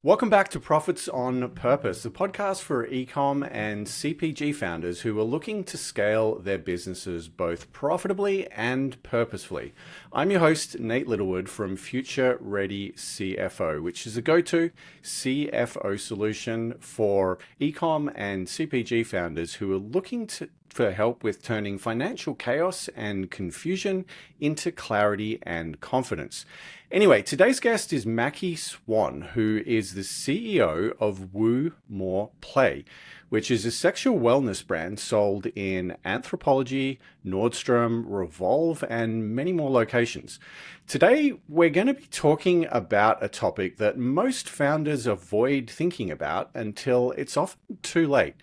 Welcome back to Profits on Purpose, the podcast for e-com and CPG founders who are looking to scale their businesses both profitably and purposefully. I'm your host, Nate Littlewood from Future Ready CFO, which is a go-to CFO solution for e-com and CPG founders who are looking for help with turning financial chaos and confusion into clarity and confidence. Anyway, today's guest is Mackie Swan, who is the CEO of Woo More Play, which is a sexual wellness brand sold in Anthropologie, Nordstrom, Revolve, and many more locations. Today, we're going to be talking about a topic that most founders avoid thinking about until it's often too late,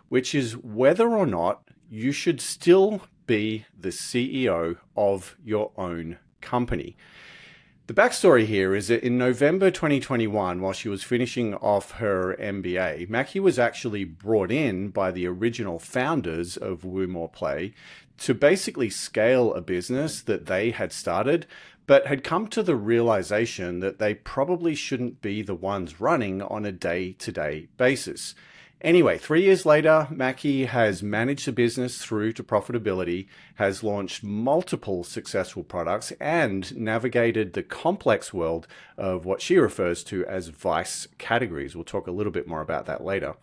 which is whether or not you should still be the CEO of your own company. The backstory here is that in November 2021, while she was finishing off her MBA, Mackie was actually brought in by the original founders of Woo More Play to basically scale a business that they had started, but had come to the realization that they probably shouldn't be the ones running on a day-to-day basis. Anyway, 3 years later, Mackie has managed the business through to profitability, has launched multiple successful products, and navigated the complex world of what she refers to as vice categories. We'll talk a little bit more about that later.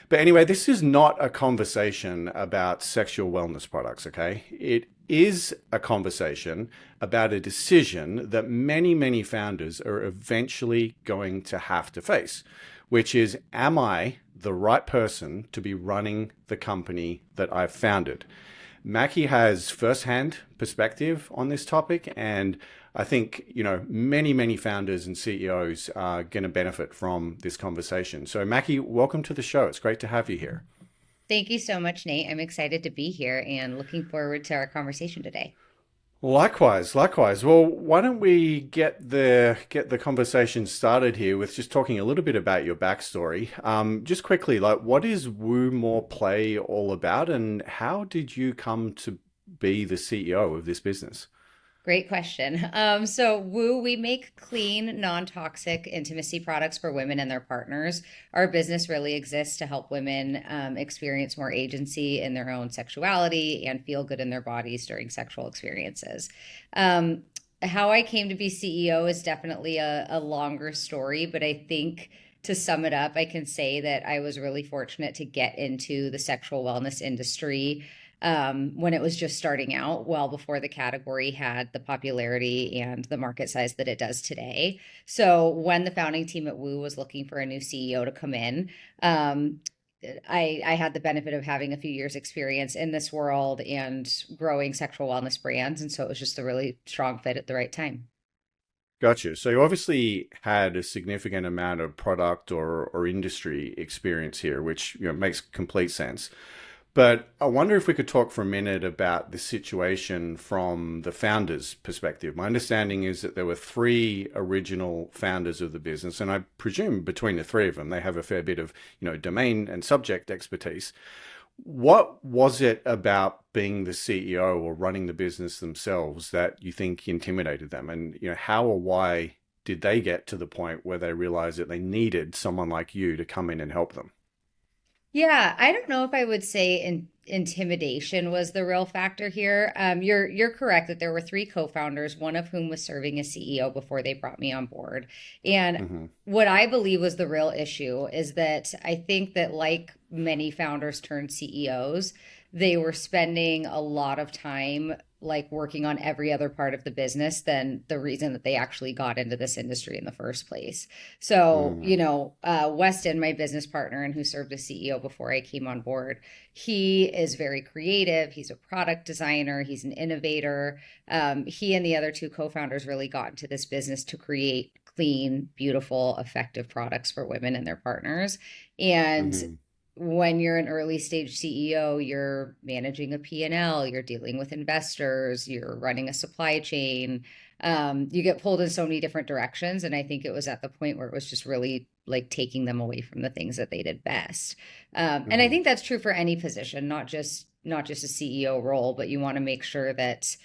But anyway, this is not a conversation about sexual wellness products, okay? It is a conversation about a decision that many founders are eventually going to have to face, which is, am I the right person to be running the company that I've founded? Mackie has firsthand perspective on this topic, and I think, many founders and CEOs are going to benefit from this conversation. So Mackie, welcome to the show. It's great to have you here. Thank you so much, Nate. I'm excited to be here and looking forward to our conversation today. Likewise. Well, why don't we get the conversation started here with just talking a little bit about your backstory. Just quickly, what is Woo More Play all about, and how did you come to be the CEO of this business? Great question. So Woo, we make clean, non-toxic intimacy products for women and their partners. Our business really exists to help women experience more agency in their own sexuality and feel good in their bodies during sexual experiences. How I came to be CEO is definitely a longer story, but I think to sum it up, I can say that I was really fortunate to get into the sexual wellness industry when it was just starting out, well before the category had the popularity and the market size that it does today. So when the founding team at Woo was looking for a new CEO to come in, I had the benefit of having a few years experience in this world and growing sexual wellness brands. And so it was just a really strong fit at the right time. Gotcha. So you obviously had a significant amount of product or industry experience here, which makes complete sense. But I wonder if we could talk for a minute about the situation from the founders' perspective. My understanding is that there were three original founders of the business, and I presume between the three of them, they have a fair bit of, domain and subject expertise. What was it about being the CEO or running the business themselves that you think intimidated them? And, how or why did they get to the point where they realized that they needed someone like you to come in and help them? Yeah, I don't know if I would say intimidation was the real factor here. You're correct that there were three co-founders, one of whom was serving as CEO before they brought me on board. And what I believe was the real issue is that I think that, like many founders turned CEOs, they were spending a lot of time working on every other part of the business than the reason that they actually got into this industry in the first place. So, Weston, my business partner and who served as CEO before I came on board, he is very creative. He's a product designer. He's an innovator. He and the other two co-founders really got into this business to create clean, beautiful, effective products for women and their partners. And when you're an early stage CEO, you're managing a P&L, you're dealing with investors, you're running a supply chain. You get pulled in so many different directions. And I think it was at the point where it was just really taking them away from the things that they did best. And I think that's true for any position, not just a CEO role, but you want to make sure that,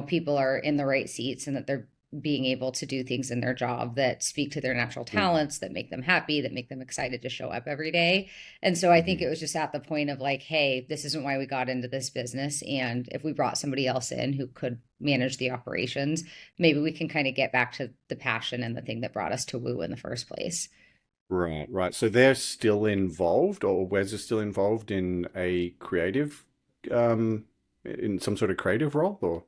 people are in the right seats and that they're being able to do things in their job that speak to their natural talents, that make them happy, that make them excited to show up every day. And so I think Mm-hmm. it was just at the point of like, hey, this isn't why we got into this business. And if we brought somebody else in who could manage the operations, maybe we can kind of get back to the passion and the thing that brought us to Woo in the first place. Right, right. So they're still involved, or Wes is still involved in a creative, in some sort of creative role, or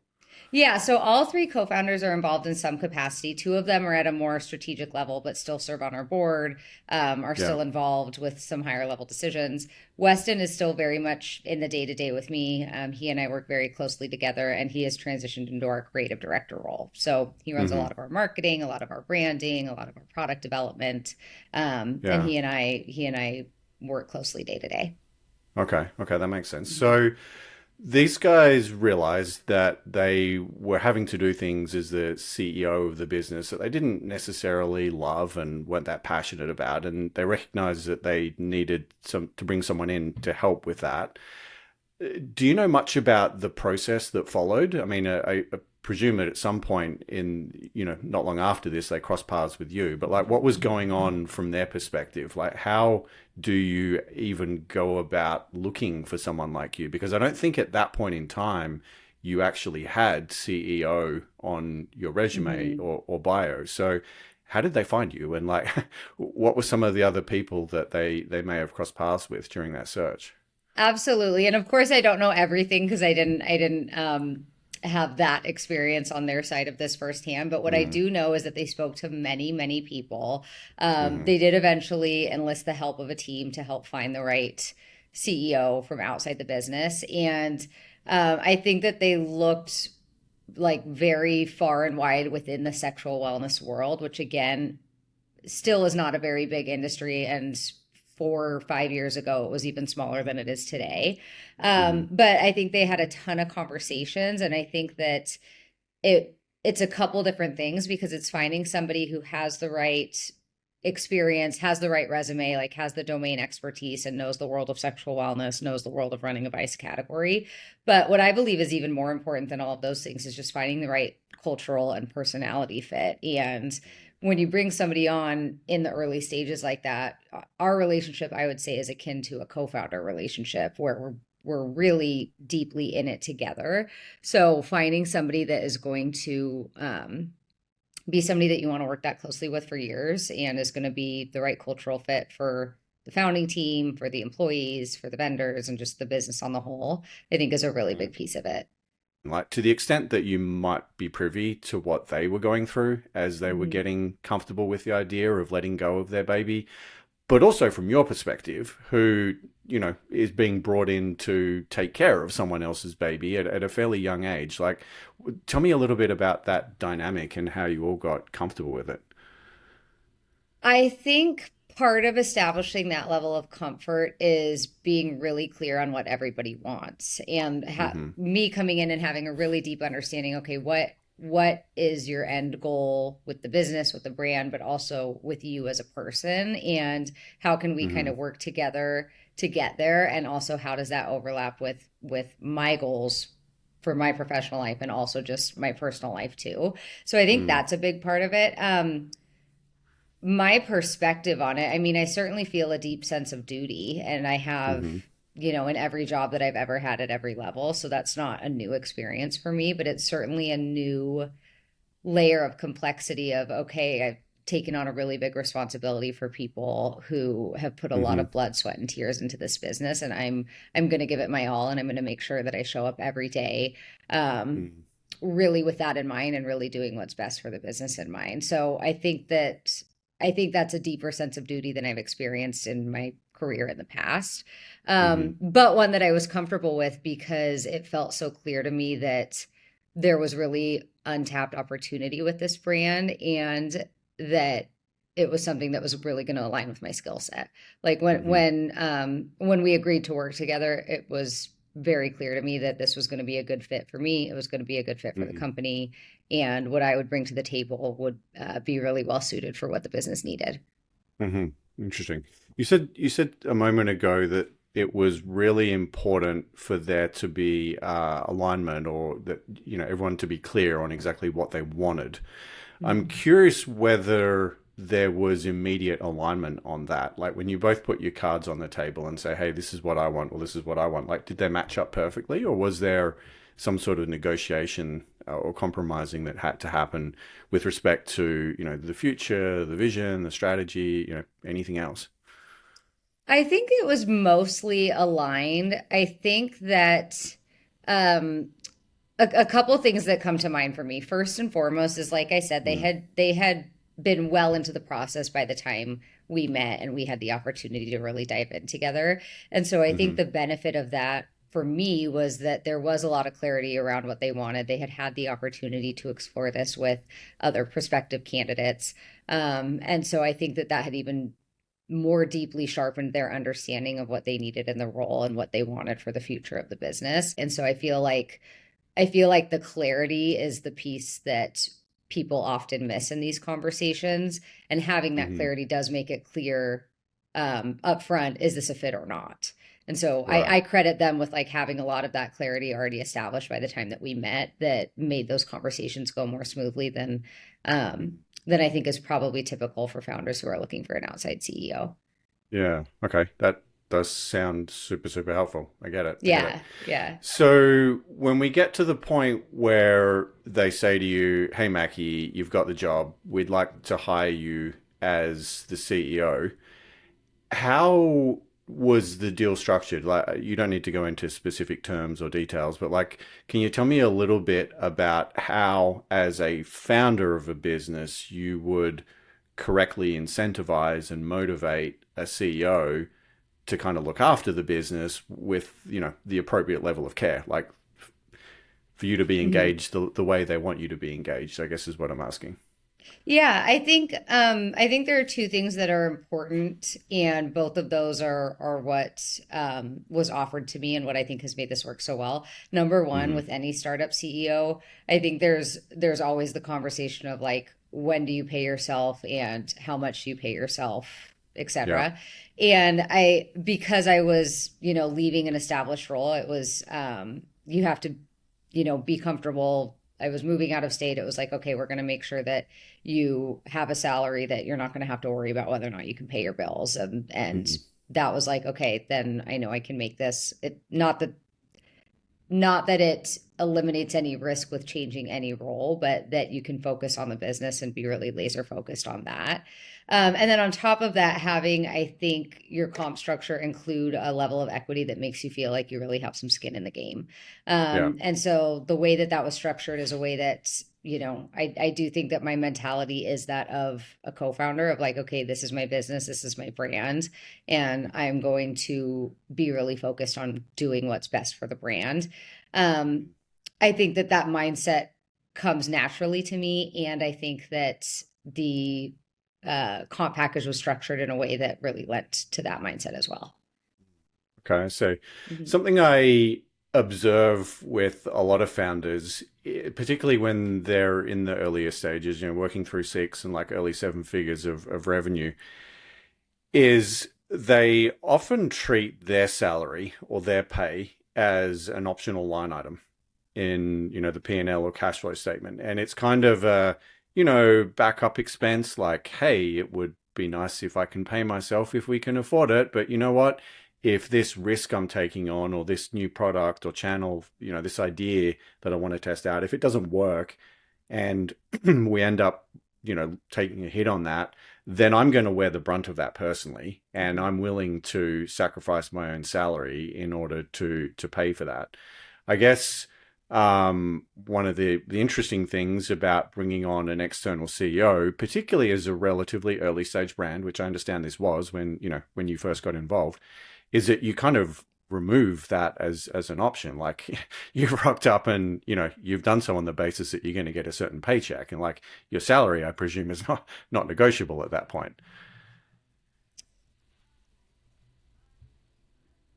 Yeah, so all three co-founders are involved in some capacity. Two of them are at a more strategic level, but still serve on our board, are yeah. still involved with some higher level decisions. Weston is still very much in the day to day with me. He and I work very closely together, and he has transitioned into our creative director role. So he runs a Mm-hmm. lot of our marketing, a lot of our branding, a lot of our product development, and Yeah. he and I work closely day to day. Okay. Okay, that makes sense. So these guys realized that they were having to do things as the CEO of the business that they didn't necessarily love and weren't that passionate about, and they recognized that they needed some to bring someone in to help with that. Do you know much about the process that followed? I mean, I presume that at some point in, not long after this, they crossed paths with you, but like what was going on from their perspective? Like, how do you even go about looking for someone like you? Because I don't think at that point in time you actually had CEO on your resume Mhm. or bio. So how did they find you? And like, what were some of the other people that they may have crossed paths with during that search? Absolutely. And of course I don't know everything because I didn't have that experience on their side of this firsthand. But what I Mm, do know is that they spoke to many, many people. hmm They did eventually enlist the help of a team to help find the right CEO from outside the business. And I think that they looked like very far and wide within the sexual wellness world, which again still is not a very big industry, and 4 or 5 years ago it was even smaller than it is today. hmm But I think they had a ton of conversations, and I think that it's a couple different things because it's finding somebody who has the right experience, has the right resume, like has the domain expertise and knows the world of sexual wellness, knows the world of running a vice category. But what I believe is even more important than all of those things is just finding the right cultural and personality fit. And when you bring somebody on in the early stages like that, our relationship, I would say, is akin to a co-founder relationship where we're really deeply in it together. So finding somebody that is going to be somebody that you want to work that closely with for years and is going to be the right cultural fit for the founding team, for the employees, for the vendors, and just the business on the whole, I think is a really big piece of it. Like to the extent that you might be privy to what they were going through as they were Mhm. getting comfortable with the idea of letting go of their baby, but also from your perspective, who, is being brought in to take care of someone else's baby at a fairly young age. Like, tell me a little bit about that dynamic and how you all got comfortable with it. I think part of establishing that level of comfort is being really clear on what everybody wants and Mm-hmm. me coming in and having a really deep understanding. Okay, what is your end goal with the business, with the brand, but also with you as a person, and how can we kind Mm-hmm. of work together to get there, and also how does that overlap with my goals for my professional life and also just my personal life too. So I think that's a big part of it. My perspective on it, I mean, I certainly feel a deep sense of duty, and I have, Mm-hmm. in every job that I've ever had at every level. So that's not a new experience for me, but it's certainly a new layer of complexity of, okay, I've taken on a really big responsibility for people who have put a lot Mm-hmm. of blood, sweat, and tears into this business, and I'm going to give it my all, and I'm going to make sure that I show up every day. Um, Mm-hmm. really with that in mind and really doing what's best for the business in mind. So I think that's a deeper sense of duty than I've experienced in my career in the past. Mm-hmm. But one that I was comfortable with because it felt so clear to me that there was really untapped opportunity with this brand and that it was something that was really going to align with my skill set. Like Mm-hmm. when we agreed to work together, it was very clear to me that this was going to be a good fit for me. It was going to be a good fit for the Mm-hmm. company, and what I would bring to the table would be really well suited for what the business needed. Mm-hmm. Interesting. You said a moment ago that it was really important for there to be alignment, or that, everyone to be clear on exactly what they wanted. I'm Mhm. curious whether there was immediate alignment on that. Like when you both put your cards on the table and say, hey, this is what I want, or this is what I want. Like, did they match up perfectly, or was there some sort of negotiation or compromising that had to happen with respect to, the future, the vision, the strategy, anything else? I think it was mostly aligned. I think that um, a couple things that come to mind for me. First and foremost is, like I said, Mm. they had been well into the process by the time we met and we had the opportunity to really dive in together. And so I think Mm-hmm. the benefit of that for me was that there was a lot of clarity around what they wanted. They had had the opportunity to explore this with other prospective candidates. And so I think that that had even more deeply sharpened their understanding of what they needed in the role and what they wanted for the future of the business. And so I feel like the clarity is the piece that people often miss in these conversations. And having that Mm-hmm. clarity does make it clear up front, is this a fit or not? And so Right. I credit them with like having a lot of that clarity already established by the time that we met, that made those conversations go more smoothly than I think is probably typical for founders who are looking for an outside CEO. Yeah. Okay. That does sound super, super helpful. I get it. I get it. Yeah, yeah. So when we get to the point where they say to you, hey, Mackie, you've got the job, we'd like to hire you as the CEO. How was the deal structured? Like, you don't need to go into specific terms or details, but like, can you tell me a little bit about how, as a founder of a business, you would correctly incentivize and motivate a CEO to kind of look after the business with, the appropriate level of care, like for you to be Mhm. engaged the way they want you to be engaged, I guess is what I'm asking. Yeah, I think there are two things that are important, and both of those are what was offered to me and what I think has made this work so well. Number one, Mm-hmm. with any startup CEO, I think there's always the conversation of like, when do you pay yourself and how much do you pay yourself, Yeah. etc. And I, because I was, leaving an established role, it was you have to, be comfortable. I was moving out of state. It was like, okay, we're going to make sure that you have a salary that you're not going to have to worry about whether or not you can pay your bills. And Mm-hmm. that was like, okay, then I know I can make this. Not that it eliminates any risk with changing any role, but that you can focus on the business and be really laser focused on that. And then on top of that, having, I think, your comp structure include a level of equity that makes you feel like you really have some skin in the game. Yeah. And so the way that that was structured is a way that, I do think that my mentality is that of a co-founder of like, okay, this is my business, this is my brand, and I'm going to be really focused on doing what's best for the brand. um, I think that that mindset comes naturally to me, and I think that the comp package was structured in a way that really lent to that mindset as well. Okay. So Mhm. something I observe with a lot of founders, particularly when they're in the earlier stages, working through six and like early seven figures of revenue, is they often treat their salary or their pay as an optional line item in, the P&L or cash flow statement. And it's kind of a, backup expense, like, hey, it would be nice if I can pay myself if we can afford it. But you know what? If this risk I'm taking on, or this new product or channel, this idea that I want to test out, if it doesn't work and we end up, taking a hit on that, then I'm going to wear the brunt of that personally, and Mhm. I'm willing to sacrifice my own salary in order to pay for that. I guess one of the interesting things about bringing on an external CEO, particularly as a relatively early stage brand, which I understand this was when you first got involved, is that you kind of remove that as an option. Like you've rocked up and you've done so on the basis that you're going to get a certain paycheck, and like your salary, I presume, is not negotiable at that point.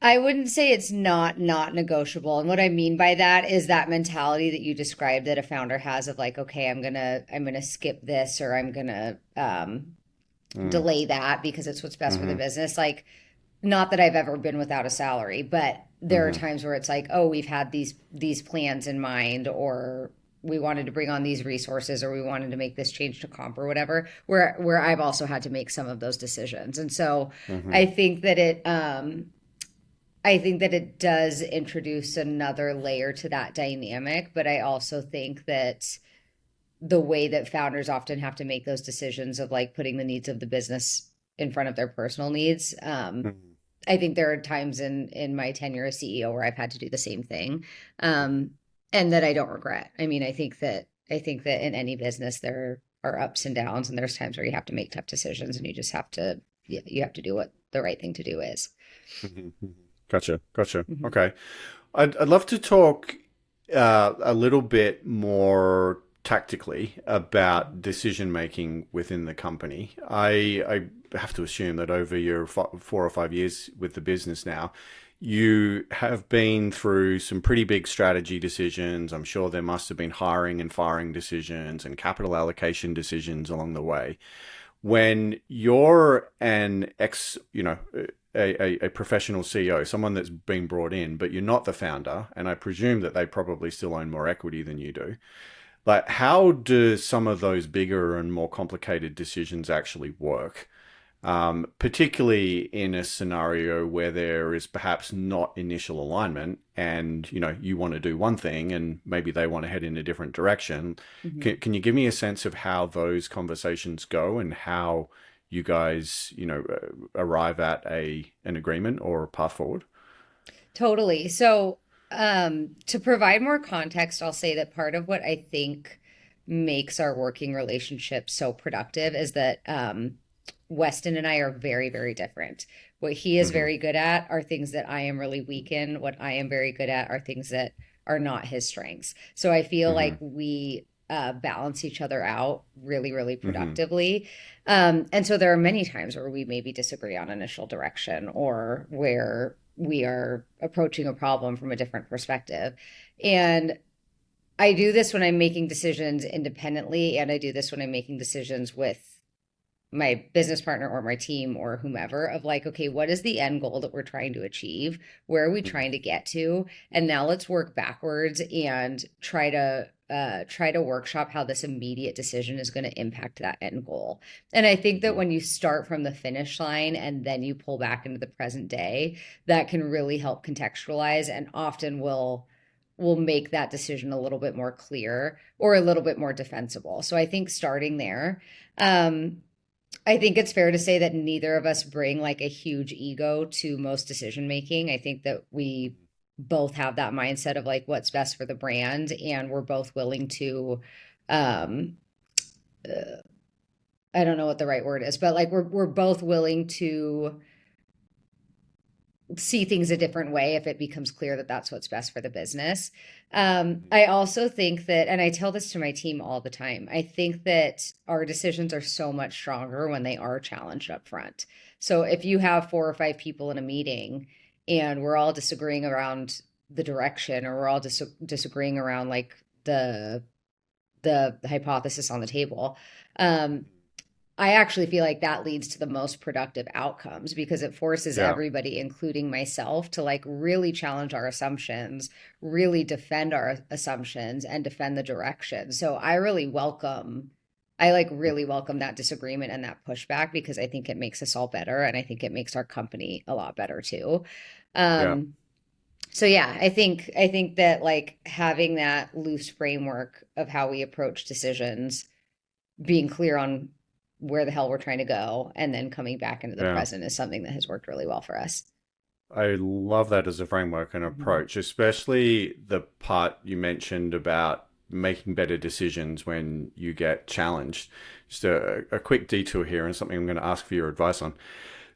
I wouldn't say it's not negotiable. And what I mean by that is that mentality that you described that a founder has of like, okay, I'm gonna skip this, or I'm gonna Mm, delay that because it's what's best for the hmm business. Like, Not that I've ever been without a salary, but there are Hmm. times where it's like, oh, we've had these plans in mind, or we wanted to bring on these resources, or we wanted to make this change to comp or whatever, where I've also had to make some of those decisions. And so Hmm. I think that it does introduce another layer to that dynamic, but I also think that the way that founders often have to make those decisions of like putting the needs of the business in front of their personal needs. I think there are times in my tenure as CEO where I've had to do the same thing, um, and that I don't regret. I mean, I think that in any business there are ups and downs, and there's times where you have to make tough decisions, and you just have to you have to do what the right thing to do is. Hmm. Gotcha. Gotcha. Mhm. Okay. I'd love to talk a little bit more tactically about decision making within the company. I have to assume that over your 4 or 5 years with the business now, you have been through some pretty big strategy decisions. I'm sure there must have been hiring and firing decisions and capital allocation decisions along the way. When you're an a professional CEO, someone that's been brought in, but you're not the founder, and I presume that they probably still own more equity than you do. Like, how do some of those bigger and more complicated decisions actually work? Particularly in a scenario where there is perhaps not initial alignment, and you want to do one thing, and maybe they want to head in a different direction. Mhm. Can you give me a sense of how those conversations go and how you guys arrive at a an agreement or a path forward? Totally. So, to provide more context, I'll say that part of what I think makes our working relationship so productive is that Weston and I are very, very different. What he is Hmm. very good at are things that I am really weak in. What I am very good at are things that are not his strengths. So I feel like Hmm. we balance each other out really, really Hmm. productively. And so there are many times where we maybe disagree on initial direction or where we are approaching a problem from a different perspective. And I do this when I'm making decisions independently, and I do this when I'm making decisions with my business partner or my team or whomever of like, okay, what is the end goal that we're trying to achieve? Where are we trying to get to? And now let's work backwards and try to workshop how this immediate decision is going to impact that end goal. And I think that Hmm. when you start from the finish line and then you pull back into the present day, that can really help contextualize and often will make that decision a little bit more clear or a little bit more defensible. So I think starting there. I think it's fair to say that neither of us bring like a huge ego to most decision making. I think that we both have that mindset of like what's best for the brand, and we're both willing to, um, uh, I don't know what the right word is, but like we're both willing to see things a different way if it becomes clear that that's what's best for the business. I also think that, and I tell this to my team all the time, I think that our decisions are so much stronger when they are challenged up front. So if you have 4 or 5 people in a meeting and we're all disagreeing around the direction, or we're all disagreeing around like the hypothesis on the table, um, I actually feel like that leads to the most productive outcomes because it forces Yeah. everybody, including myself, to like really challenge our assumptions, really defend our assumptions and defend the direction. So I like really welcome that disagreement and that pushback because I think it makes us all better, and I think it makes our company a lot better too. Yeah. Um, so yeah, I think that like having that loose framework of how we approach decisions, being clear on where the hell we're trying to go, and then coming back into the Yeah. present is something that has worked really well for us. I love that as a framework and Mhm. approach, especially the part you mentioned about making better decisions when you get challenged. Just a quick detour here and something I'm going to ask for your advice on.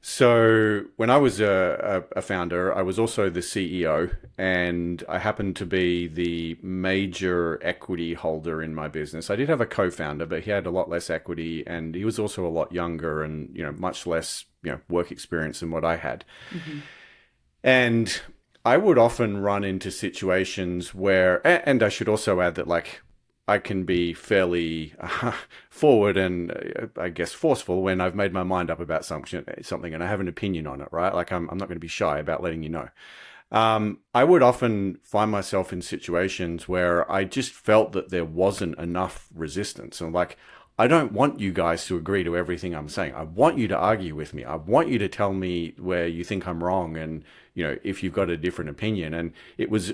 So, when I was a founder, I was also the CEO, and I happened to be the major equity holder in my business. I did have a co-founder, but he had a lot less equity, and he was also a lot younger and much less work experience than what I had. Mhm. And I would often run into situations where, and I should also add that, like, I can be fairly forward and I guess forceful when I've made my mind up about something and I have an opinion on it, right? Like I'm not going to be shy about letting you know. I would often find myself in situations where I just felt that there wasn't enough resistance. And like, I don't want you guys to agree to everything I'm saying. I want you to argue with me. I want you to tell me where you think I'm wrong and, if you've got a different opinion. And it was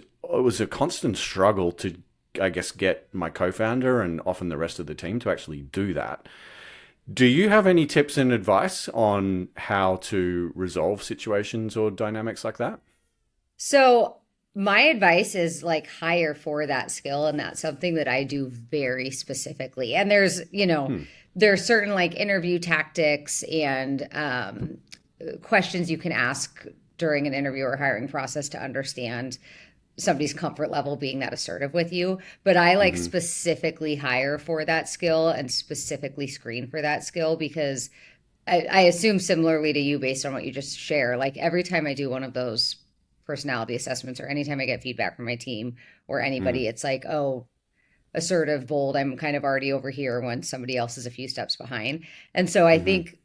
a constant struggle to, I guess, get my co-founder and often the rest of the team to actually do that. Do you have any tips and advice on how to resolve situations or dynamics like that? So my advice is like hire for that skill. And that's something that I do very specifically. And there's certain like interview tactics and questions you can ask during an interview or hiring process to understand somebody's comfort level being that assertive with you. But I like specifically hire for that skill and specifically screen for that skill because I assume similarly to you based on what you just share, like every time I do one of those personality assessments or anytime I get feedback from my team or anybody, it's like, oh, assertive, bold, I'm kind of already over here when somebody else is a few steps behind. And so I think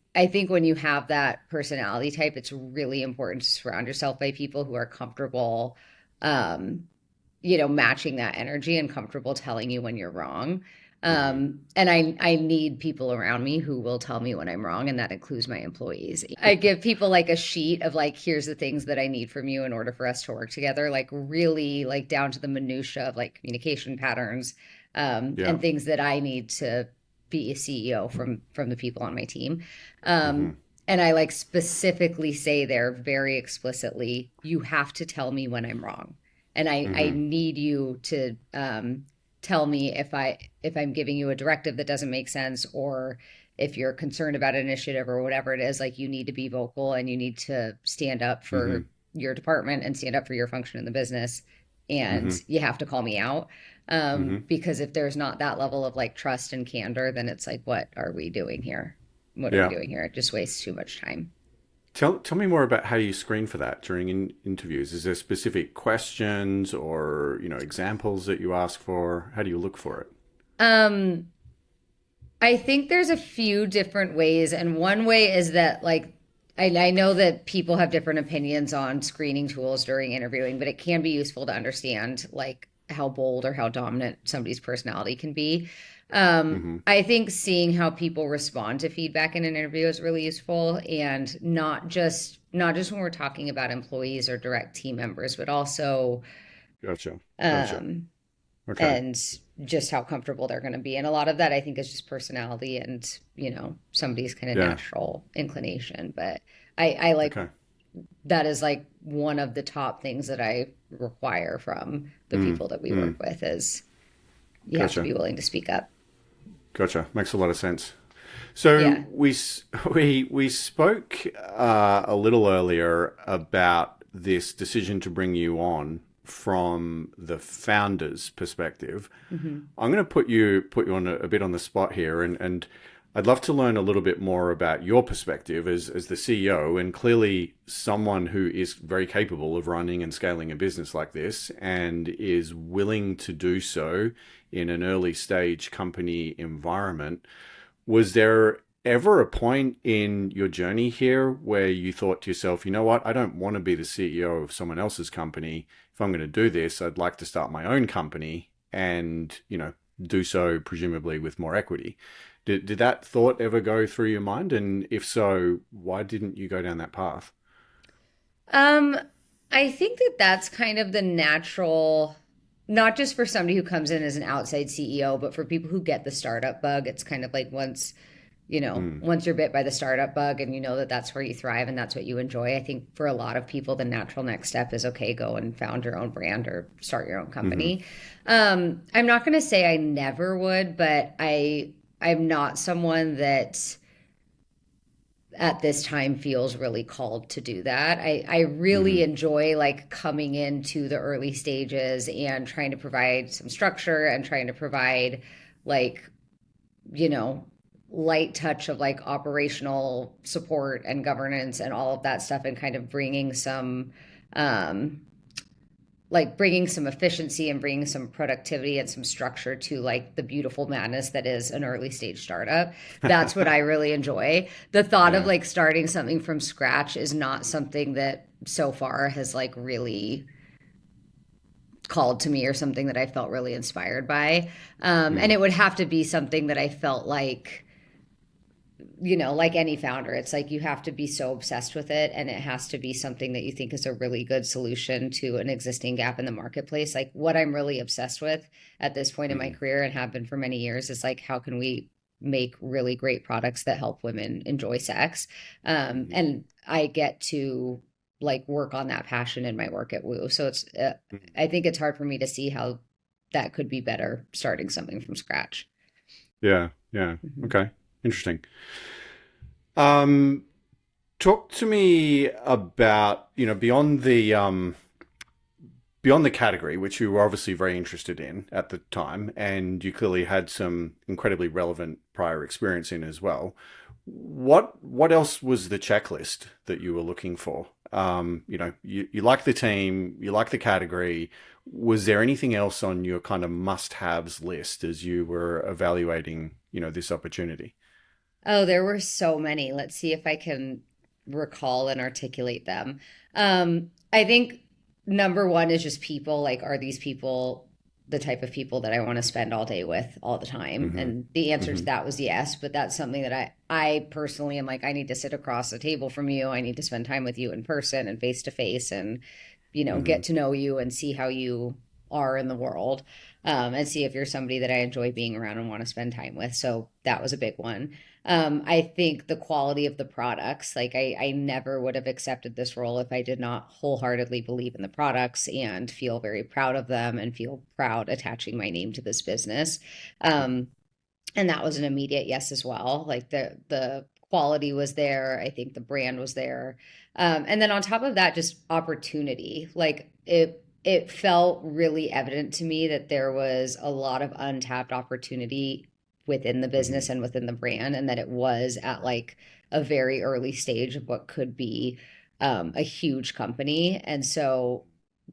when you have that personality type, it's really important to surround yourself by people who are comfortable matching that energy and comfortable telling you when you're wrong. And I need people around me who will tell me when I'm wrong, and that includes my employees. I give people like a sheet of like, here's the things that I need from you in order for us to work together, like really like down to the minutia of like communication patterns, and things that I need to be a CEO from the people on my team. And I like specifically say there very explicitly, you have to tell me when I'm wrong. And I need you to tell me if I'm giving you a directive that doesn't make sense, or if you're concerned about an initiative or whatever it is, like you need to be vocal and you need to stand up for your department and stand up for your function in the business. And you have to call me out. Because if there's not that level of like trust and candor, then it's like, what are we doing here? What are we doing here? It just wastes too much time. Tell me more about how you screen for that during interviews. Is there specific questions or examples that you ask for? How do you look for it? I think there's a few different ways, and one way is that like I know that people have different opinions on screening tools during interviewing, but it can be useful to understand like how bold or how dominant somebody's personality can be. I think seeing how people respond to feedback in an interview is really useful, and not just when we're talking about employees or direct team members, but also Gotcha. Okay. Okay. And just how comfortable they're going to be. And a lot of that I think is just personality and, somebody's kind of natural inclination. But I like that is like one of the top things that I require from the people that we work with is you have to be willing to speak up. Gotcha. Makes a lot of sense. So we spoke a little earlier about this decision to bring you on from the founder's perspective. I'm going to put you on a bit on the spot here, and I'd love to learn a little bit more about your perspective as the CEO, and clearly someone who is very capable of running and scaling a business like this and is willing to do so in an early stage company environment. Was there ever a point in your journey here where you thought to yourself, you know what, I don't want to be the CEO of someone else's company. If I'm going to do this, I'd like to start my own company and, do so presumably with more equity. Did that thought ever go through your mind? And if so, why didn't you go down that path? I think that that's kind of the natural, not just for somebody who comes in as an outside CEO, but for people who get the startup bug. It's kind of like once you're bit by the startup bug and you know that that's where you thrive and that's what you enjoy. I think for a lot of people, the natural next step is, okay, go and found your own brand or start your own company. I'm not going to say I never would, but I'm not someone that at this time feels really called to do that. I really enjoy like coming into the early stages and trying to provide some structure and trying to provide like, light touch of like operational support and governance and all of that stuff, and kind of bringing some like bringing some efficiency and bringing some productivity and some structure to like the beautiful madness that is an early stage startup. That's what I really enjoy. The thought of Yeah. like starting something from scratch is not something that so far has like really called to me or something that I felt really inspired by. And Mm. it would have to be something that I felt like, like any founder, it's like you have to be so obsessed with it, and it has to be something that you think is a really good solution to an existing gap in the marketplace. Like what I'm really obsessed with at this point in my Mm. career and have been for many years is like, how can we make really great products that help women enjoy sex? Mm. And I get to like work on that passion in my work at Woo. So Mm. I think it's hard for me to see how that could be better starting something from scratch. Yeah. Yeah. Mhm. Okay. Interesting. Um, Talk to me about, beyond the category, which you were obviously very interested in at the time, and you clearly had some incredibly relevant prior experience in as well. What else was the checklist that you were looking for? You like the team, you like the category. Was there anything else on your kind of must-haves list as you were evaluating, this opportunity? Oh, there were so many. Let's see if I can recall and articulate them. I think number one is just people. Like, are these people the type of people that I want to spend all day with all the time? Hmm. And the answer to Hmm. that was yes, but that's something that I personally am like, I need to sit across the table from you. I need to spend time with you in person and face to face and, Hmm. get to know you and see how you are in the world. And see if you're somebody that I enjoy being around and want to spend time with. So that was a big one. I think the quality of the products, like I never would have accepted this role if I did not wholeheartedly believe in the products and feel very proud of them and feel proud attaching my name to this business. Um, and that was an immediate yes as well. Like the quality was there. I think the brand was there. And then on top of that, just opportunity. Like it felt really evident to me that there was a lot of untapped opportunity within the business Hmm. and within the brand, and that it was at like a very early stage of what could be a huge company. And so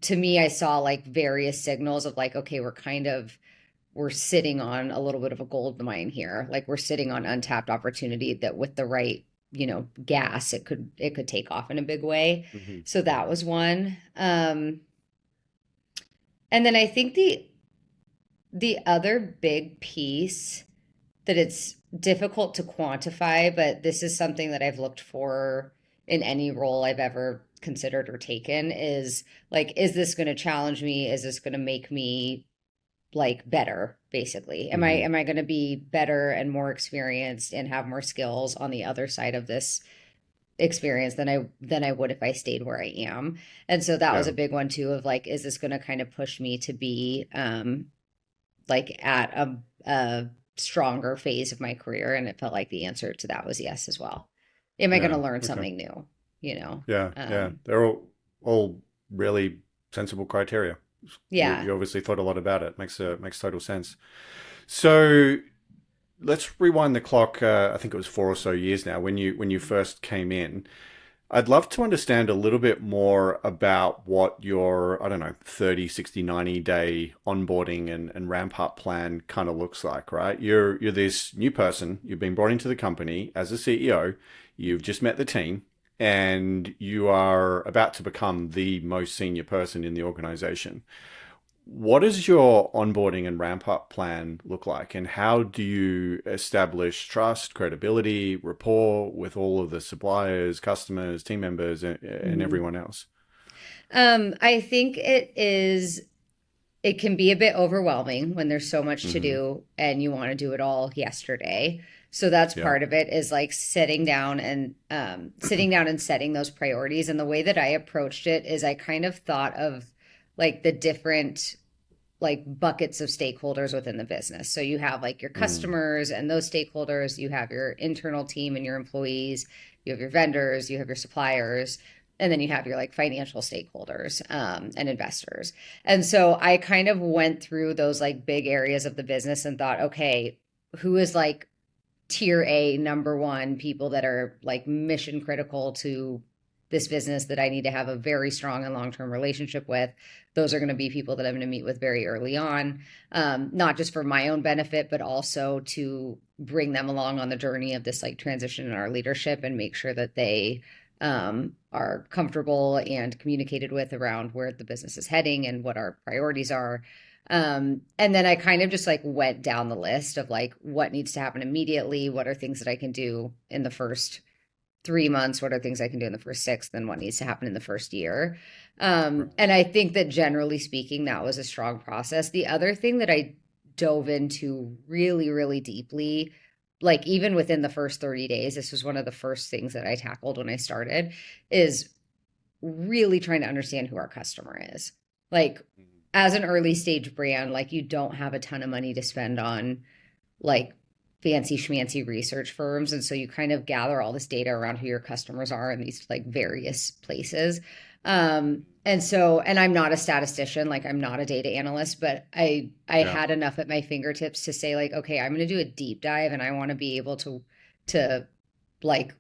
to me, I saw like various signals of like, okay, we're sitting on a little bit of a gold mine here. Like we're sitting on untapped opportunity that with the right, gas, it could take off in a big way. Hmm. So Hmm. that was one. And then I think the other big piece that it's difficult to quantify, but this is something that I've looked for in any role I've ever considered or taken is like, is this going to challenge me? Is this going to make me like better, basically? am i Hmm. am i going to be better and more experienced and have more skills on the other side of this experience than I would if I stayed where I am? And so that was Yeah. a big one too, of like, is this going to kind of push me to be like at a stronger phase of my career? And it felt like the answer to that was yes as well. Am I going to Yeah. learn Okay. something new, you know Yeah. Yeah. um They're all really sensible criteria. You yeah. obviously thought a lot about it. Makes total sense. So let's rewind the clock. I think it was 4 or so years now when you first came in. I'd love to understand a little bit more about what your, I don't know, 30, 60, 90-day onboarding and ramp up plan kind of looks like, right? You're this new person, you've been brought into the company as a CEO, you've just met the team, and you are about to become the most senior person in the organization. What does your onboarding and ramp up plan look like? And how do you establish trust, credibility, rapport with all of the suppliers, customers, team members, and Mhm. everyone else? I think it can be a bit overwhelming when there's so much to Hmm. do and you want to do it all yesterday. So that's Yeah. part of it, is like sitting down and setting those priorities. And the way that I approached it is I kind of thought of like the different like buckets of stakeholders within the business. So you have like your Mm. customers and those stakeholders, you have your internal team and your employees, you have your vendors, you have your suppliers, and then you have your like financial stakeholders and investors. And so I kind of went through those like big areas of the business and thought, okay, who is like tier A, number one, people that are like mission critical to this business that I need to have a very strong and long-term relationship with, those are going to be people that I'm going to meet with very early on, not just for my own benefit, but also to bring them along on the journey of this like transition in our leadership and make sure that they are comfortable and communicated with around where the business is heading and what our priorities are. And then I kind of just like went down the list of like what needs to happen immediately, what are things that I can do in the first 3 months, what are things I can do in the first six, then what needs to happen in the first year. And I think that generally speaking, that was a strong process. The other thing that I dove into really, really deeply, like even within the first 30 days, this was one of the first things that I tackled when I started, is really trying to understand who our customer is. Like as an early stage brand, like you don't have a ton of money to spend on like fancy schmancy research firms. And so you kind of gather all this data around who your customers are in these like various places. And I'm not a statistician, like I'm not a data analyst, but I had enough at my fingertips to say like, okay, I'm going to do a deep dive and I want to be able to like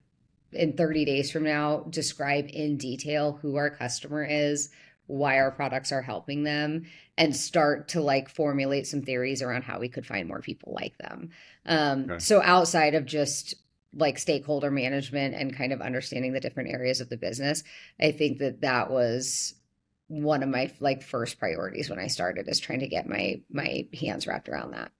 in 30 days from now, describe in detail who our customer is, why our products are helping them, and start to like formulate some theories around how we could find more people like them. So outside of just like stakeholder management and kind of understanding the different areas of the business, I think that that was one of my like first priorities when I started, is trying to get my hands wrapped around that.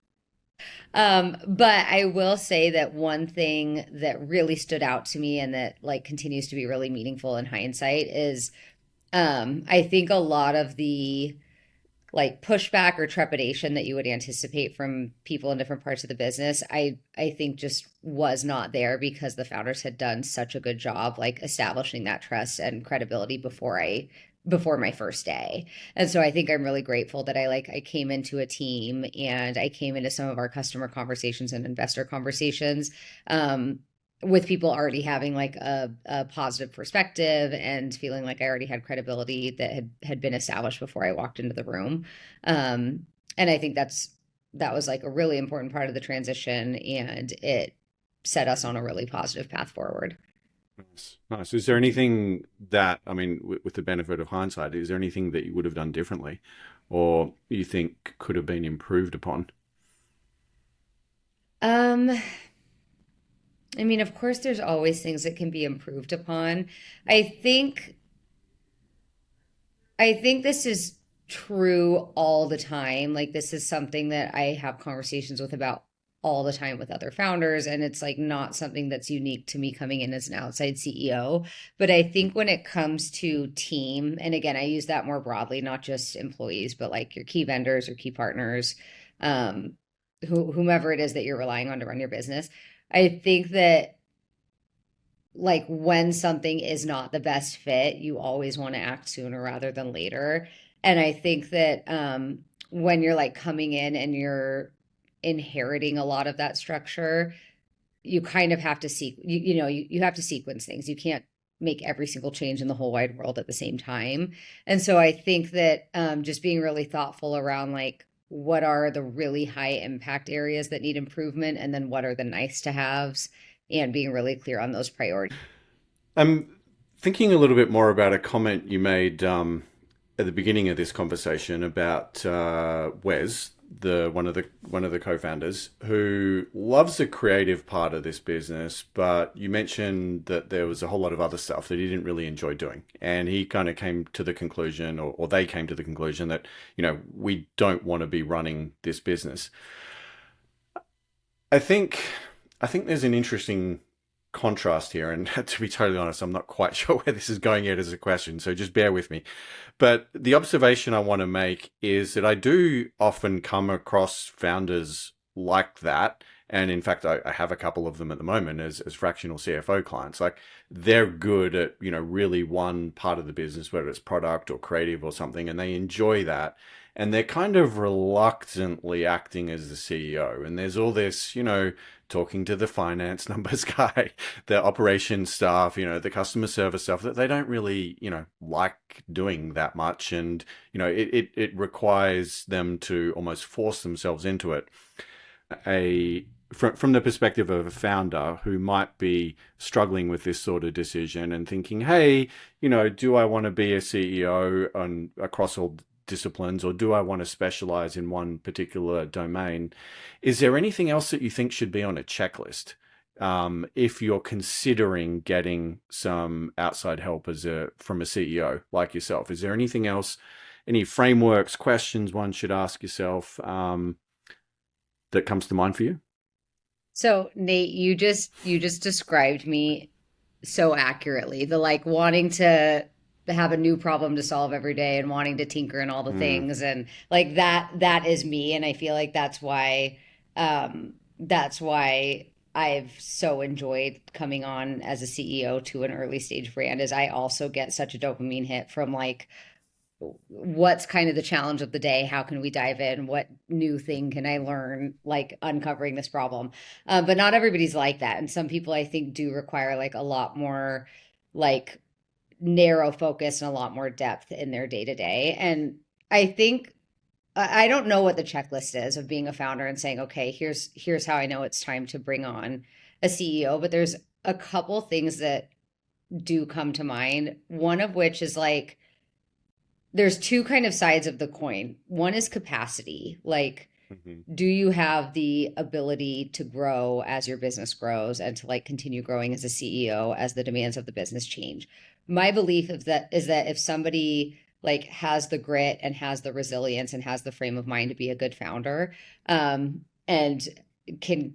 But I will say that one thing that really stood out to me and that like continues to be really meaningful in hindsight is I think a lot of the like pushback or trepidation that you would anticipate from people in different parts of the business, I think just was not there because the founders had done such a good job like establishing that trust and credibility before my first day. And so I think I'm really grateful that I came into a team and I came into some of our customer conversations and investor conversations with people already having like a positive perspective and feeling like I already had credibility that had been established before I walked into the room. And I think that was like a really important part of the transition, and it set us on a really positive path forward. Nice. Is there anything that, I mean, with the benefit of hindsight, is there anything that you would have done differently or you think could have been improved upon? I mean, of course, there's always things that can be improved upon. I think I think this is true all the time. Like this is something that I have conversations with about all the time with other founders, and it's like not something that's unique to me coming in as an outside CEO. But I think when it comes to team, and again, I use that more broadly, not just employees, but like your key vendors or key partners, um, whomever it is that you're relying on to run your business. I think that like when something is not the best fit, you always want to act sooner rather than later. And I think that when you're like coming in and you're inheriting a lot of that structure, you kind of have to you have to sequence things. You can't make every single change in the whole wide world at the same time. And so I think that just being really thoughtful around like what are the really high impact areas that need improvement, and then what are the nice to haves, and being really clear on those priorities. I'm thinking a little bit more about a comment you made at the beginning of this conversation about Wes, the one of the co-founders, who loves the creative part of this business, but you mentioned that there was a whole lot of other stuff that he didn't really enjoy doing, and he kind of came to the conclusion, or they came to the conclusion that we don't want to be running this business. I think there's an interesting contrast here, and to be totally honest, I'm not quite sure where this is going yet as a question, so just bear with me. But the observation I want to make is that I do often come across founders like that, and in fact, I have a couple of them at the moment as fractional CFO clients. Like they're good at really one part of the business, whether it's product or creative or something, and they enjoy that. And they're kind of reluctantly acting as the CEO. And there's all this, talking to the finance numbers guy, the operations staff, the customer service stuff that they don't really, like doing that much. And, it requires them to almost force themselves into it. from the perspective of a founder who might be struggling with this sort of decision and thinking, hey, do I want to be a CEO across all disciplines, or do I want to specialize in one particular domain? Is there anything else that you think should be on a checklist if you're considering getting some outside help from a CEO like yourself? Is there anything else, any frameworks, questions one should ask yourself that comes to mind for you? So Nate, you just described me so accurately. The like wanting to have a new problem to solve every day and wanting to tinker in all the things, and like that is me. And I feel like that's why I've so enjoyed coming on as a CEO to an early stage brand, is I also get such a dopamine hit from like what's kind of the challenge of the day, how can we dive in, what new thing can I learn, like uncovering this problem. But not everybody's like that, and some people I think do require like a lot more like narrow focus and a lot more depth in their day to day. And I think I don't know what the checklist is of being a founder and saying, okay, here's how I know it's time to bring on a CEO, but there's a couple things that do come to mind, one of which is like there's two kind of sides of the coin. One is capacity. Like, do you have the ability to grow as your business grows and to like continue growing as a CEO as the demands of the business change? My belief is that if somebody like has the grit and has the resilience and has the frame of mind to be a good founder, and can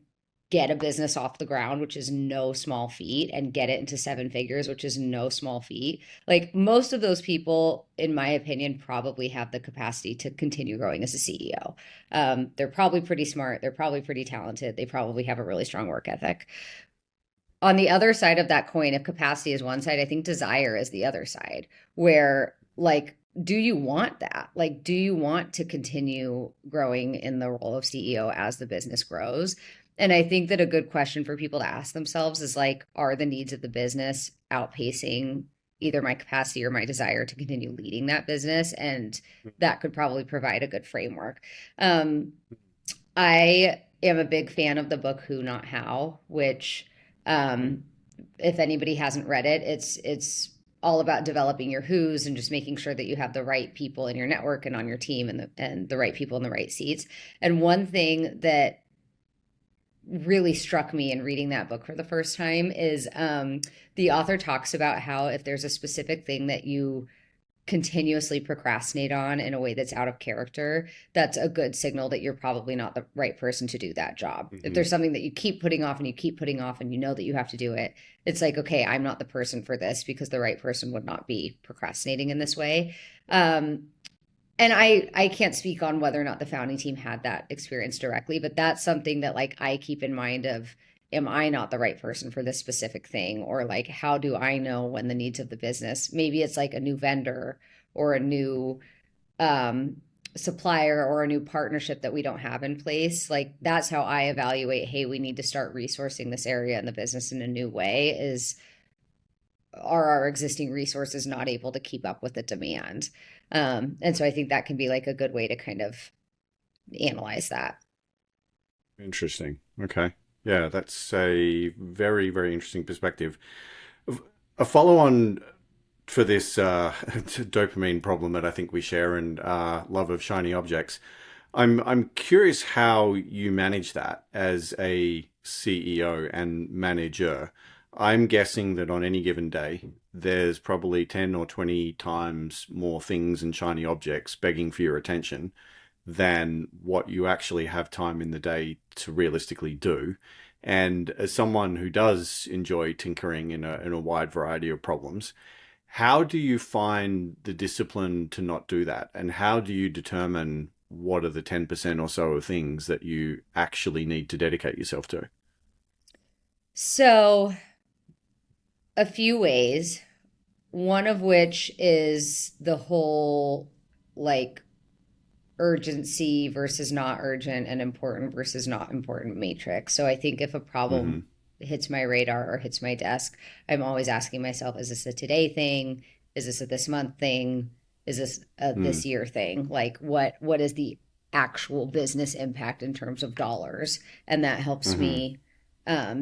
get a business off the ground, which is no small feat, and get it into seven figures, which is no small feat. Like most of those people, in my opinion, probably have the capacity to continue growing as a CEO. They're probably pretty smart. They're probably pretty talented. They probably have a really strong work ethic. On the other side of that coin, if capacity is one side, I think desire is the other side, where like, do you want that? Like, do you want to continue growing in the role of CEO as the business grows? And I think that a good question for people to ask themselves is like, are the needs of the business outpacing either my capacity or my desire to continue leading that business? And that could probably provide a good framework. I am a big fan of the book Who Not How, which if anybody hasn't read it, it's all about developing your who's and just making sure that you have the right people in your network and on your team, and the right people in the right seats. And one thing that really struck me in reading that book for the first time is the author talks about how if there's a specific thing that you continuously procrastinate on in a way that's out of character, that's a good signal that you're probably not the right person to do that job. If there's something that you keep putting off and you keep putting off and you know that you have to do it, it's like, okay, I'm not the person for this, because the right person would not be procrastinating in this way. And I can't speak on whether or not the founding team had that experience directly, but that's something that like I keep in mind of, am I not the right person for this specific thing? Or like, how do I know when the needs of the business, maybe it's like a new vendor or a new supplier or a new partnership that we don't have in place. Like that's how I evaluate, hey, we need to start resourcing this area in the business in a new way. Are our existing resources not able to keep up with the demand? And so I think that can be like a good way to kind of analyze that. Interesting. Okay. Yeah, that's a very, very interesting perspective. A follow-on for this dopamine problem that I think we share, and love of shiny objects. I'm curious how you manage that as a CEO and manager. I'm guessing that on any given day, there's probably 10 or 20 times more things and shiny objects begging for your attention than what you actually have time in the day to realistically do. And as someone who does enjoy tinkering in a wide variety of problems, how do you find the discipline to not do that? And how do you determine what are the 10% or so of things that you actually need to dedicate yourself to? So a few ways, one of which is the whole like urgency versus not urgent and important versus not important matrix. So I think if a problem hits my radar or hits my desk, I'm always asking myself, is this a today thing? Is this a this month thing? Is this a this year thing? Like what is the actual business impact in terms of dollars. And that helps Mm-hmm. me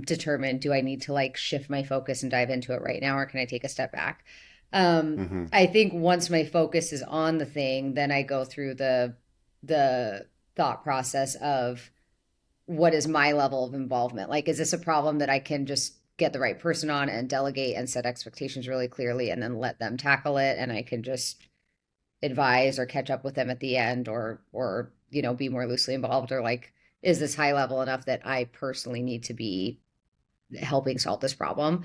determine, do I need to like shift my focus and dive into it right now, or can I take a step back? Mm-hmm. I think once my focus is on the thing, then I go through the thought process of what is my level of involvement? Like, is this a problem that I can just get the right person on and delegate and set expectations really clearly and then let them tackle it, and I can just advise or catch up with them at the end, or be more loosely involved, or like, is this high level enough that I personally need to be helping solve this problem?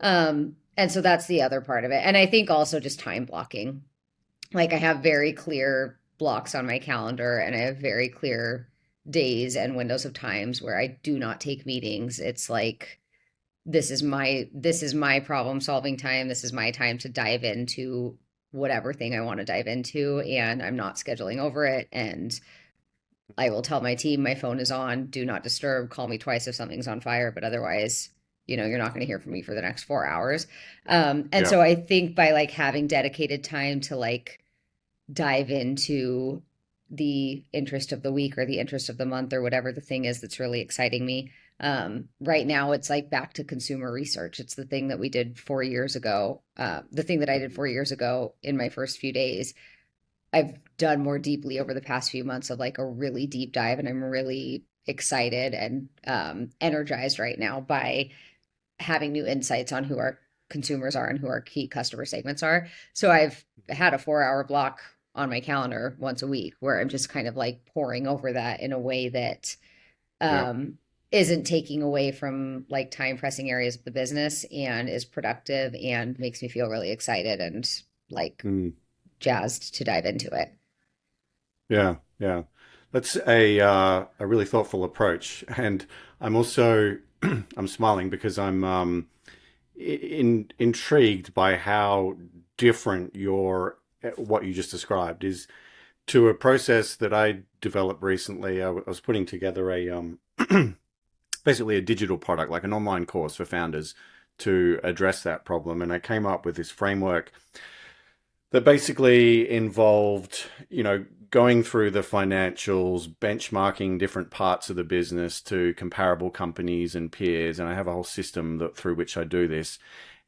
And so that's the other part of it. And I think also just time blocking. Like, I have very clear blocks on my calendar, and I have very clear days and windows of times where I do not take meetings. It's like, this is my problem solving time. This is my time to dive into whatever thing I want to dive into, and I'm not scheduling over it. And I will tell my team my phone is on, do not disturb, call me twice if something's on fire, but otherwise, you're not going to hear from me for the next 4 hours. And Yeah. so I think by like having dedicated time to like dive into the interest of the week or the interest of the month or whatever the thing is that's really exciting me. Right now, it's like back to consumer research. It's the thing that we did 4 years ago. The thing that I did 4 years ago in my first few days, I've done more deeply over the past few months of like a really deep dive. And I'm really excited and energized right now by having new insights on who our consumers are and who our key customer segments are. So I've had a 4 hour block on my calendar once a week where I'm just kind of like pouring over that in a way that Yeah. um, isn't taking away from like time pressing areas of the business, and is productive and makes me feel really excited and like Mm. jazzed to dive into it. Yeah. Yeah. That's a really thoughtful approach, and I'm also I'm smiling because I'm intrigued by how different your what you just described is to a process that I developed recently. I was putting together a basically a digital product, like an online course for founders to address that problem, and I came up with this framework that basically involved, going through the financials, benchmarking different parts of the business to comparable companies and peers. And I have a whole system through which I do this.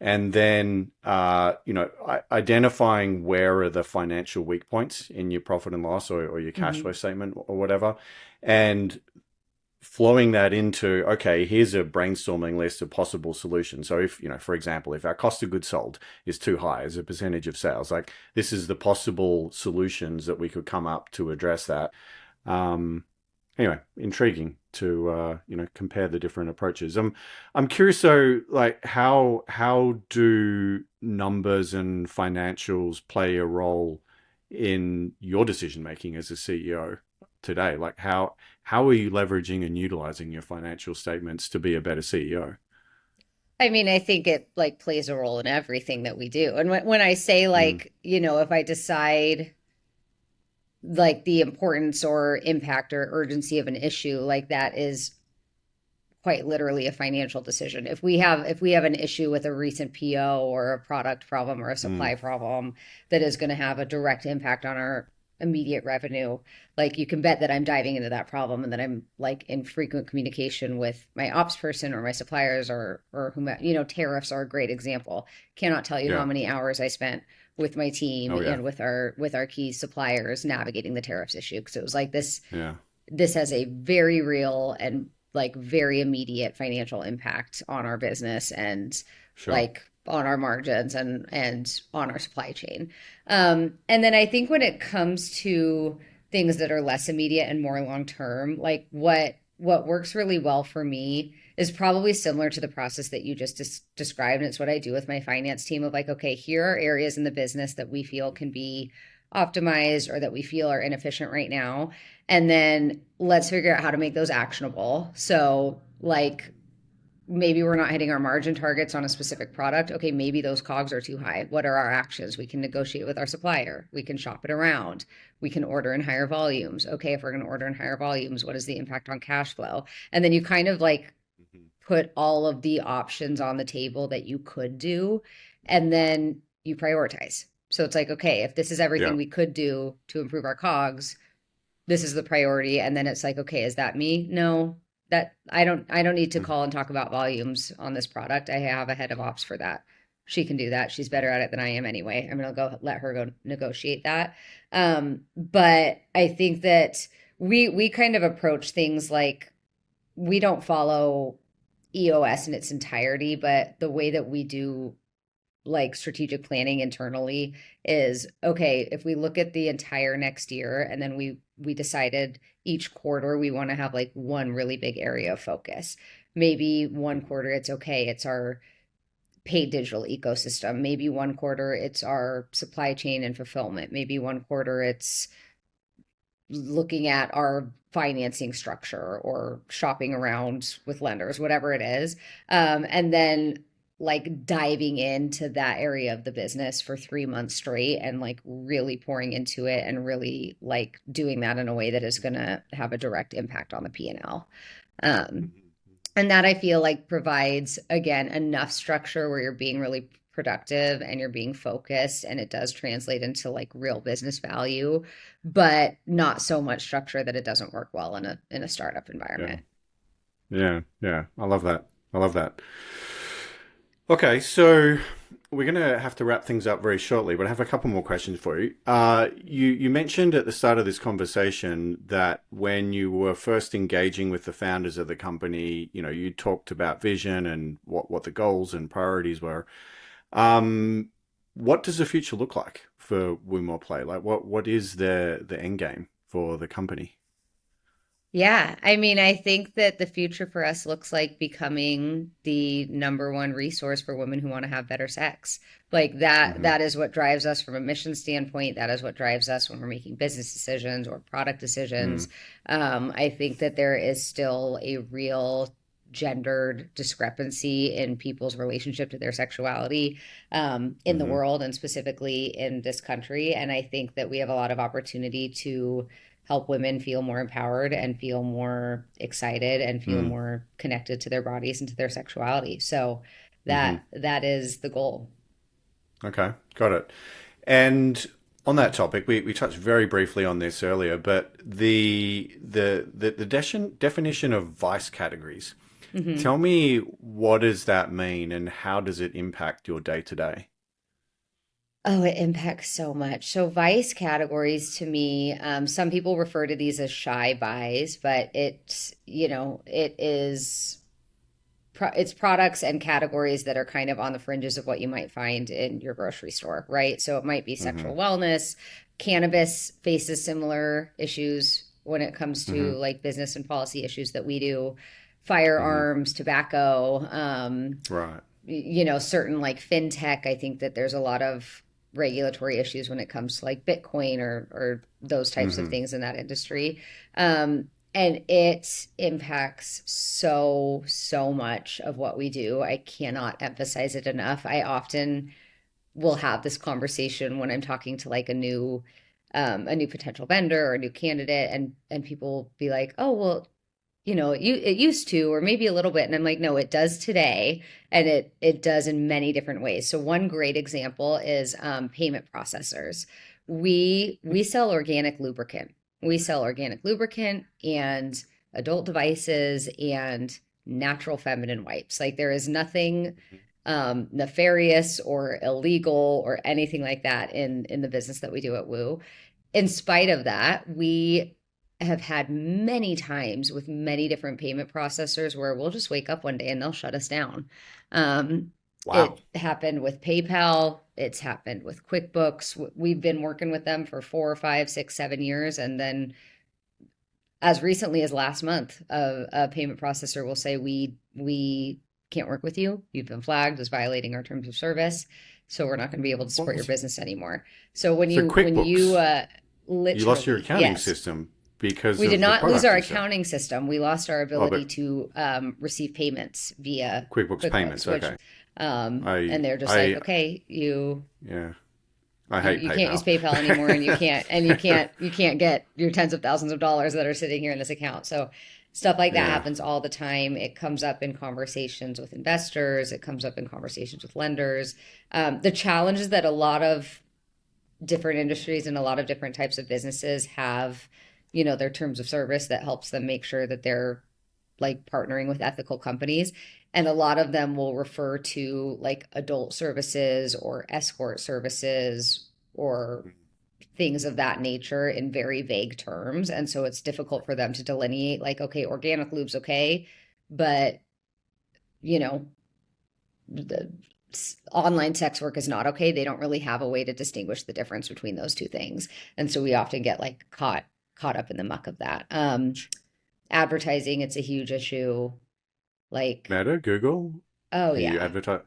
And then, identifying where are the financial weak points in your profit and loss, or your cash Mm-hmm. flow statement or whatever. And flowing that into, okay, here's a brainstorming list of possible solutions. So if, for example, if our cost of goods sold is too high as a percentage of sales, like, this is the possible solutions that we could come up to address that. Um, anyway, intriguing to, compare the different approaches. I'm curious though, like, how do numbers and financials play a role in your decision making as a CEO today? Like, how are you leveraging and utilizing your financial statements to be a better CEO? I mean, I think it like plays a role in everything that we do. And when I say Mm, like, if I decide like the importance or impact or urgency of an issue, like that is quite literally a financial decision. If we have an issue with a recent PO or a product problem or a mm, supply problem that is going to have a direct impact on our immediate revenue, like, you can bet that I'm diving into that problem, and that I'm like in frequent communication with my ops person or my suppliers, or whom, tariffs are a great example. Cannot tell you how yeah. many hours I spent with my team Oh, yeah. and with our key suppliers navigating the tariffs issue, because it was like Yeah. this has a very real and like very immediate financial impact on our business, and Sure. like on our margins and on our supply chain. And then I think when it comes to things that are less immediate and more long term, like what works really well for me is probably similar to the process that you just described. And it's what I do with my finance team of like, okay, here are areas in the business that we feel can be optimized or that we feel are inefficient right now. And then let's figure out how to make those actionable. So, like, maybe we're not hitting our margin targets on a specific product. Okay, maybe those cogs are too high. What are our actions? We can negotiate with our supplier. We can shop it around. We can order in higher volumes. Okay, if we're going to order in higher volumes, what is the impact on cash flow? And then you kind of like Mhm. put all of the options on the table that you could do, and then you prioritize. So it's like, okay, if this is everything Yeah. we could do to improve our cogs, this is the priority. And then it's like, okay, is that me? No, that I don't need to call and talk about volumes on this product. I have a head of ops for that. She can do that. She's better at it than I am anyway. I'm going to go let her go negotiate that. But I think that we kind of approach things like, we don't follow EOS in its entirety, but the way that we do like strategic planning internally is, okay, if we look at the entire next year and then we decided each quarter we want to have like one really big area of focus. Maybe one quarter it's okay, it's our paid digital ecosystem. Maybe one quarter it's our supply chain and fulfillment. Maybe one quarter it's looking at our financing structure or shopping around with lenders, whatever it is. And then like diving into that area of the business for 3 months straight and like really pouring into it and really like doing that in a way that is going to have a direct impact on the P&L. And that I feel like provides, again, enough structure where you're being really productive and you're being focused, and it does translate into like real business value, but not so much structure that it doesn't work well in a startup environment. Yeah. I love that. Okay, so we're going to have to wrap things up very shortly, but I have a couple more questions for you. You mentioned at the start of this conversation that when you were first engaging with the founders of the company, you talked about vision and what the goals and priorities were. What does the future look like for We More Play? Like, what is the end game for the company? Yeah, I mean, I think that the future for us looks like becoming the number one resource for women who want to have better sex. Like that is what drives us from a mission standpoint. That is what drives us when we're making business decisions or product decisions. I think that there is still a real gendered discrepancy in people's relationship to their sexuality in the world, and specifically in this country. And I think that we have a lot of opportunity to help women feel more empowered and feel more excited and feel more connected to their bodies and to their sexuality. So that is the goal. Okay, got it. And on that topic, we touched very briefly on this earlier, but the definition of vice categories. Tell me, what does that mean and how does it impact your day to day? Oh, it impacts so much. So vice categories to me, some people refer to these as shy buys, but it's products and categories that are kind of on the fringes of what you might find in your grocery store, right? So it might be sexual wellness. Cannabis faces similar issues when it comes to like business and policy issues that we do. Firearms, tobacco, Right. Certain like fintech. I think that there's a lot of regulatory issues when it comes to like Bitcoin or those types of things in that industry. And it impacts so much of what we do. I cannot emphasize it enough. I often will have this conversation when I'm talking to like a new potential vendor or a new candidate, and people will be like, oh, well, it used to, or maybe a little bit. And I'm like, no, it does today. And it does in many different ways. So one great example is payment processors. We sell organic lubricant. We sell organic lubricant and adult devices and natural feminine wipes. Like there is nothing nefarious or illegal or anything like that in the business that we do at Woo. In spite of that, we have had many times with many different payment processors where we'll just wake up one day and they'll shut us down. Wow. It happened with PayPal. It's happened with QuickBooks. We've been working with them for 4 or 5, 6, 7 years. And then as recently as last month, a payment processor will say, we can't work with you. You've been flagged as violating our terms of service. So we're not going to be able to support your business anymore. So when you you lost your accounting system because we of did the not lose product our you sell. accounting system. We lost our ability to receive payments via QuickBooks payments. which, Okay. and they're just like, okay, Yeah. I hate you PayPal. can't use PayPal anymore, and you can't get your tens of thousands of dollars that are sitting here in this account. So stuff like that happens all the time. It comes up in conversations with investors. It comes up in conversations with lenders. The challenge is that a lot of different industries and a lot of different types of businesses have their terms of service that helps them make sure that they're like partnering with ethical companies. And a lot of them will refer to like adult services or escort services or things of that nature in very vague terms. And so it's difficult for them to delineate like, okay, organic lube's okay, but you know, the online sex work is not okay. They don't really have a way to distinguish the difference between those two things. And so we often get like caught up in the muck of that. Advertising, it's a huge issue. Like, Meta, Google, oh are you yeah. advertise?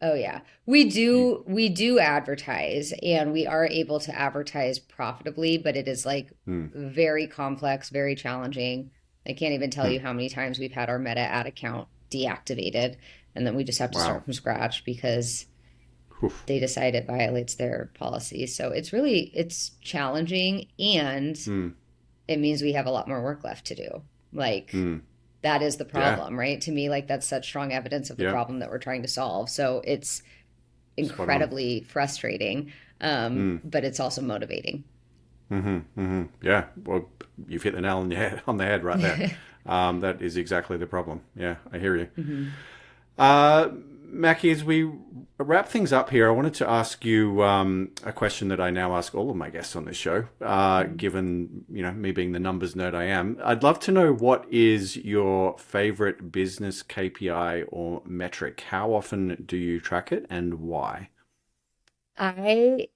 Oh yeah. You, We do advertise, and we are able to advertise profitably, but it is like hmm, very complex, very challenging. I can't even tell hmm. you how many times we've had our Meta ad account deactivated, and then we just have to Wow. start from scratch because Oof. they decide it violates their policies. So it's challenging, and Hmm, it means we have a lot more work left to do. Like, hmm. that is the Yeah. problem, right? To me, like that's such strong evidence of the Yeah. problem that we're trying to solve. So it's Spot on. incredibly frustrating, Hmm. but it's also motivating. Mm-hmm. Mm-hmm. Yeah. Well, you've hit the nail on the head right there. That is exactly the problem. Yeah, I hear you. Mhm. Uh, Mackie, as we wrap things up here, I wanted to ask you a question that I now ask all of my guests on this show. Given me being the numbers nerd I am, I'd love to know what is your favorite business KPI or metric. How often do you track it, and why? I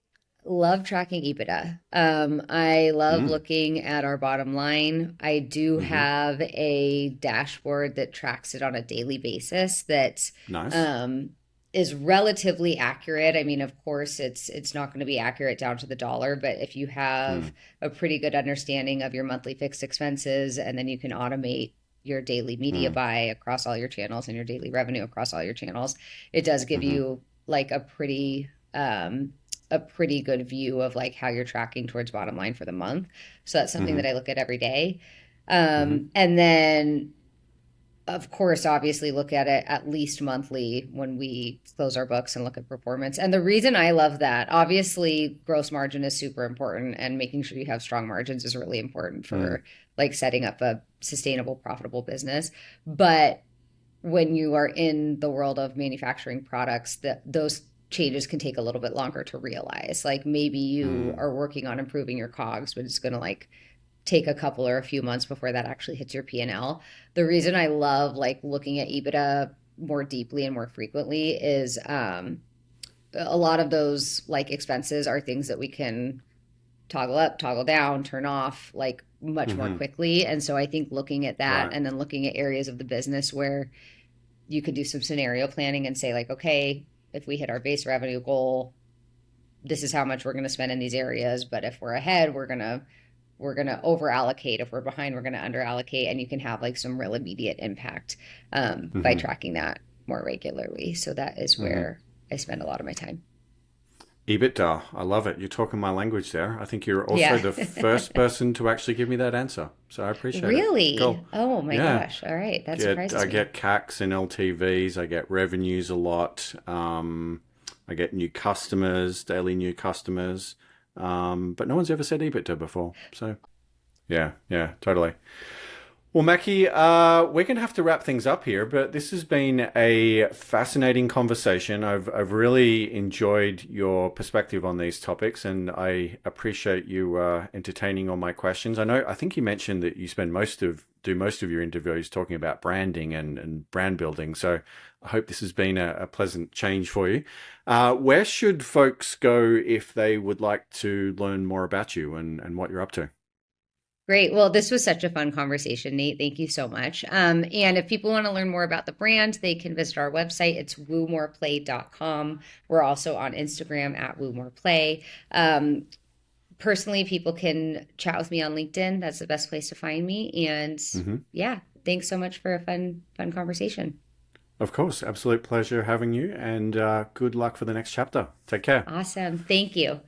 love tracking EBITDA. I love Mm. looking at our bottom line. I do Mm-hmm. have a dashboard that tracks it on a daily basis that Nice. um, is relatively accurate. I mean, of course, it's not going to be accurate down to the dollar, but if you have Mm. a pretty good understanding of your monthly fixed expenses, and then you can automate your daily media Mm. buy across all your channels and your daily revenue across all your channels, it does give Mm-hmm. you like a pretty good view of like how you're tracking towards bottom line for the month. So that's something Mm-hmm. that I look at every day. Mm-hmm. And then, of course, obviously look at it at least monthly when we close our books and look at performance. And the reason I love that, obviously, gross margin is super important, and making sure you have strong margins is really important Mm. for like setting up a sustainable, profitable business. But when you are in the world of manufacturing products, that those changes can take a little bit longer to realize. Like maybe you Mm. are working on improving your COGS, but it's going to like take a couple or a few months before that actually hits your P&L. The reason I love like looking at EBITDA more deeply and more frequently is a lot of those like expenses are things that we can toggle up, toggle down, turn off like much more Mm-hmm. quickly. And so I think looking at that Right. and then looking at areas of the business where you could do some scenario planning and say like, okay, if we hit our base revenue goal, this is how much we're going to spend in these areas. But if we're ahead, we're gonna over allocate. If we're behind, we're going to under allocate, and you can have like some real immediate impact by Mm-hmm. tracking that more regularly. So that is Mm-hmm. where I spend a lot of my time. EBITDA. I love it. You're talking my language there. I think you're also Yeah. the first person to actually give me that answer. So I appreciate it. Really? Cool. Oh my Yeah. gosh. All right. That I surprises me. get CACs and LTVs. I get revenues a lot. I get new customers, daily new customers. But no one's ever said EBITDA before. So yeah, yeah, totally. Well, Mackie, we're going to have to wrap things up here, but this has been a fascinating conversation. I've really enjoyed your perspective on these topics, and I appreciate you entertaining all my questions. I think you mentioned that you do most of your interviews talking about branding and brand building. So I hope this has been a pleasant change for you. Where should folks go if they would like to learn more about you and what you're up to? Great. Well, this was such a fun conversation, Nate. Thank you so much. And if people want to learn more about the brand, they can visit our website. It's woomoreplay.com. We're also on Instagram at woomoreplay. Personally, people can chat with me on LinkedIn. That's the best place to find me. And Mm-hmm. yeah, thanks so much for a fun conversation. Of course. Absolute pleasure having you, and good luck for the next chapter. Take care. Awesome. Thank you.